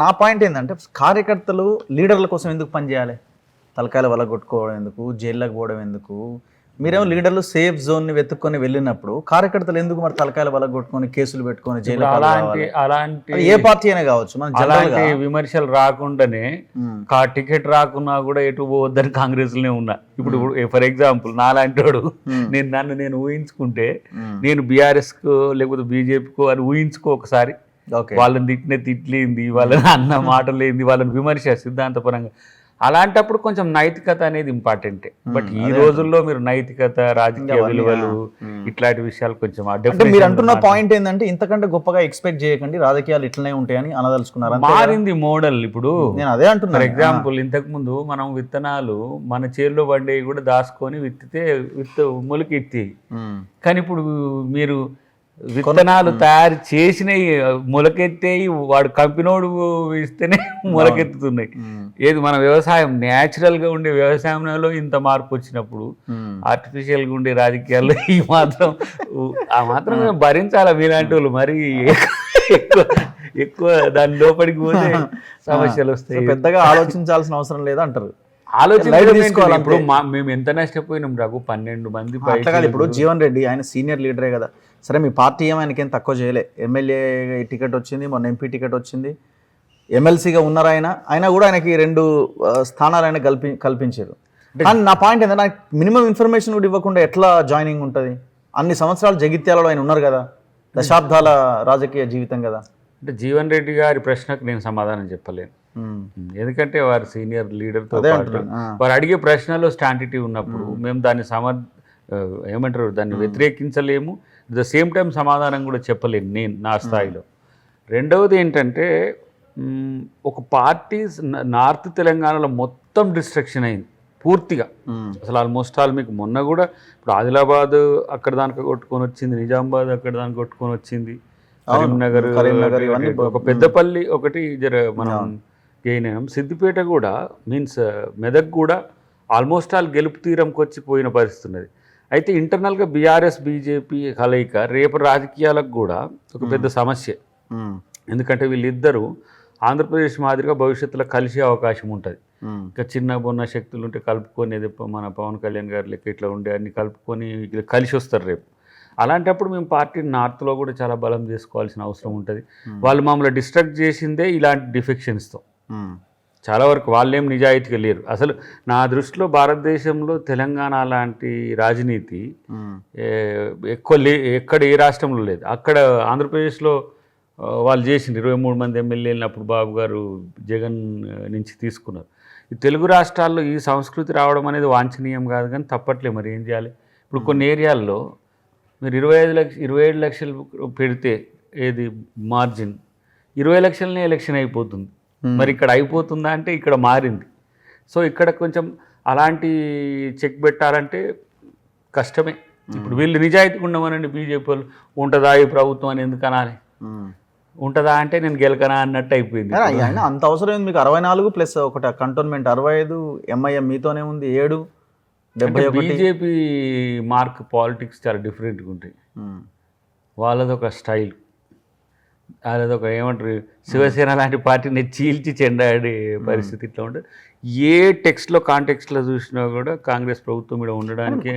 నా పాయింట్ ఏంటంటే కార్యకర్తలు లీడర్ల కోసం ఎందుకు పనిచేయాలి? తలకాయల వల్ల కొట్టుకోవడం ఎందుకు, జైల్లోకి పోవడం ఎందుకు? మీరేమో లీడర్లు సేఫ్ జోన్ని వెతుక్కొని వెళ్ళినప్పుడు కార్యకర్తలు ఎందుకు మరి తలకాయల వల్ల కొట్టుకొని కేసులు పెట్టుకొని జైలు? అలాంటి ఏ పార్టీ అయినా కావచ్చు, అలాంటి విమర్శలు రాకుండానే టికెట్ రాకున్నా కూడా ఎటు పోవద్దని కాంగ్రెస్ లోనే ఉన్నా. ఇప్పుడు ఫర్ ఎగ్జాంపుల్ నాలాంటి వాడు నేను ఊహించుకుంటే నేను బీఆర్ఎస్ కు లేకపోతే బీజేపీకో అని ఊహించుకో ఒకసారి. వాళ్ళని తిట్టిన తిట్లేంది, వాళ్ళని అన్న మాటలేంది, వాళ్ళని విమర్శ సిద్ధాంతపరంగా. అలాంటప్పుడు కొంచెం నైతికత అనేది ఇంపార్టెంటే. బట్ ఈ రోజుల్లో మీరు నైతికత, రాజకీయ విలువలు ఇట్లాంటి విషయాలు కొంచెం మీరు అంటున్న పాయింట్ ఏంటంటే ఇంతకంటే గొప్పగా ఎక్స్పెక్ట్ చేయకండి, రాజకీయాలు ఇట్లనే ఉంటాయని అనదలుచుకున్నారు. మారింది మోడల్. ఇప్పుడు నేను అదే అంటున్నా. ఫర్ ఎగ్జాంపుల్ ఇంతకు ముందు మనం విత్తనాలు మన చేతిలో పండేవి కూడా దాచుకొని విత్తితే మొలకెత్తి. కానీ ఇప్పుడు మీరు విత్తనాలు తయారు చేసినవి మొలకెత్తేవి వాడు కంపెనోడు ఇస్తేనే మొలకెత్తుతున్నాయి. ఏది మన వ్యవసాయం న్యాచురల్గా ఉండే వ్యవసాయంలో ఇంత మార్పు వచ్చినప్పుడు ఆర్టిఫిషియల్గా ఉండే రాజకీయాల్లో ఈ మాత్రం ఆ మాత్రం భరించాలా మీలాంటి వాళ్ళు? మరి ఎక్కువ దాని లోపలికి పోతే సమస్యలు వస్తాయి. పెద్దగా ఆలోచించాల్సిన అవసరం లేదా అంటారు. ఆలోచించుకోవాలి. ఇప్పుడు మేము ఎంత నష్టపోయినాం రఘు, 12 మంది. ఇప్పుడు జీవన్ రెడ్డి ఆయన సీనియర్ లీడరే కదా. సరే మీ పార్టీ ఏమైనాకేం తక్కువ చేయలే, ఎమ్మెల్యే టికెట్ వచ్చింది, మొన్న ఎంపీ టికెట్ వచ్చింది, ఎమ్మెల్సీగా ఉన్నారు అయినా కూడా ఆయనకి 2 స్థానాలు ఆయన కల్పించారు. కానీ నా పాయింట్ ఏంటంటే నాకు మినిమం ఇన్ఫర్మేషన్ కూడా ఇవ్వకుండా ఎట్లా జాయినింగ్ ఉంటుంది? అన్ని సంవత్సరాలు జగిత్యాలలో ఆయన ఉన్నారు కదా, దశాబ్దాల రాజకీయ జీవితం కదా. అంటే జీవన్ రెడ్డి గారి ప్రశ్నకు నేను సమాధానం చెప్పలేను. ఎందుకంటే వారు సీనియర్ లీడర్తో వారు అడిగే ప్రశ్నలో స్టాంటిటీ ఉన్నప్పుడు మేము దాన్ని ఏమంటారు దాన్ని వ్యతిరేకించలేము. ద సేమ్ టైం సమాధానం కూడా చెప్పలేను నేను నా స్థాయిలో. రెండవది ఏంటంటే ఒక పార్టీ నార్త్ తెలంగాణలో మొత్తం డిస్ట్రక్షన్ అయింది పూర్తిగా. అసలు ఆల్మోస్ట్ ఆల్ మీకు మొన్న కూడా ఇప్పుడు ఆదిలాబాద్ అక్కడ దానికి కొట్టుకొని వచ్చింది, నిజామాబాద్ అక్కడ దానికి కొట్టుకొని వచ్చింది, కరీంనగర్ ఒక పెద్దపల్లి ఒకటి మనం గెయిన్ అయినాం. సిద్దిపేట కూడా మీన్స్ మెదక్ కూడా ఆల్మోస్ట్ ఆల్ గెలుపు తీరంకి వచ్చి పోయిన పరిస్థితి ఉన్నది. అయితే ఇంటర్నల్గా బీఆర్ఎస్ బీజేపీ కలయిక రేపు రాజకీయాలకు కూడా ఒక పెద్ద సమస్య. ఎందుకంటే వీళ్ళిద్దరూ ఆంధ్రప్రదేశ్ మాదిరిగా భవిష్యత్తులో కలిసే అవకాశం ఉంటుంది. ఇంకా చిన్న బొన్న శక్తులు ఉంటే కలుపుకొని మన పవన్ కళ్యాణ్ గారి లెక్క ఇట్లా ఉండే అన్ని కలుపుకొని కలిసి వస్తారు రేపు. అలాంటప్పుడు మేము పార్టీని నార్త్లో కూడా చాలా బలం చేసుకోవాల్సిన అవసరం ఉంటుంది. వాళ్ళు మమ్మల్ని డిస్ట్రాక్ట్ చేసిందే ఇలాంటి డిఫెక్షన్స్తో. చాలా వరకు వాళ్ళేం నిజాయితీగా లేరు. అసలు నా దృష్టిలో భారతదేశంలో తెలంగాణ లాంటి రాజనీతి ఎక్కడ ఏ రాష్ట్రంలో లేదు. అక్కడ ఆంధ్రప్రదేశ్లో వాళ్ళు చేసింది 23 మంది ఎమ్మెల్యేలను అప్పుడు బాబు గారు జగన్ నుంచి తీసుకున్నారు. ఈ తెలుగు రాష్ట్రాల్లో ఈ సంస్కృతి రావడం అనేది వాంఛనీయం కాదు, కానీ తప్పట్లే. మరి ఏం చేయాలి? ఇప్పుడు కొన్ని ఏరియాల్లో మీరు 27 లక్షలు పెడితే ఏది మార్జిన్ 20 లక్షలనే ఎలక్షన్ అయిపోతుంది. మరి ఇక్కడ అయిపోతుందా అంటే ఇక్కడ మారింది. సో ఇక్కడ కొంచెం అలాంటి చెక్ పెట్టాలంటే కష్టమే. ఇప్పుడు వీళ్ళు నిజాయితీగా ఉండమనండి బీజేపీ వాళ్ళు, ఉంటుందా ఈ ప్రభుత్వం అని ఎందుకు అనాలి? ఉంటుందా అంటే నేను గెలకనా అన్నట్టు అయిపోయింది. అంత అవసరం ఏంది మీకు? 44 ప్లస్ ఒకటి కంటోన్మెంట్ 65, ఎంఐఎం మీతోనే ఉంది 7, 71. బీజేపీ మార్క్ పాలిటిక్స్ చాలా డిఫరెంట్గా ఉంటాయి. వాళ్ళదొక స్టైల్, వాళ్ళదొక ఏమంటారు శివసేన లాంటి పార్టీని చీల్చి చెండాడే పరిస్థితి ఇట్లా ఉంటుంది. ఏ టెక్స్ట్లో కాంటెక్స్ట్లో చూసినా కూడా కాంగ్రెస్ ప్రభుత్వం మీద ఉండడానికి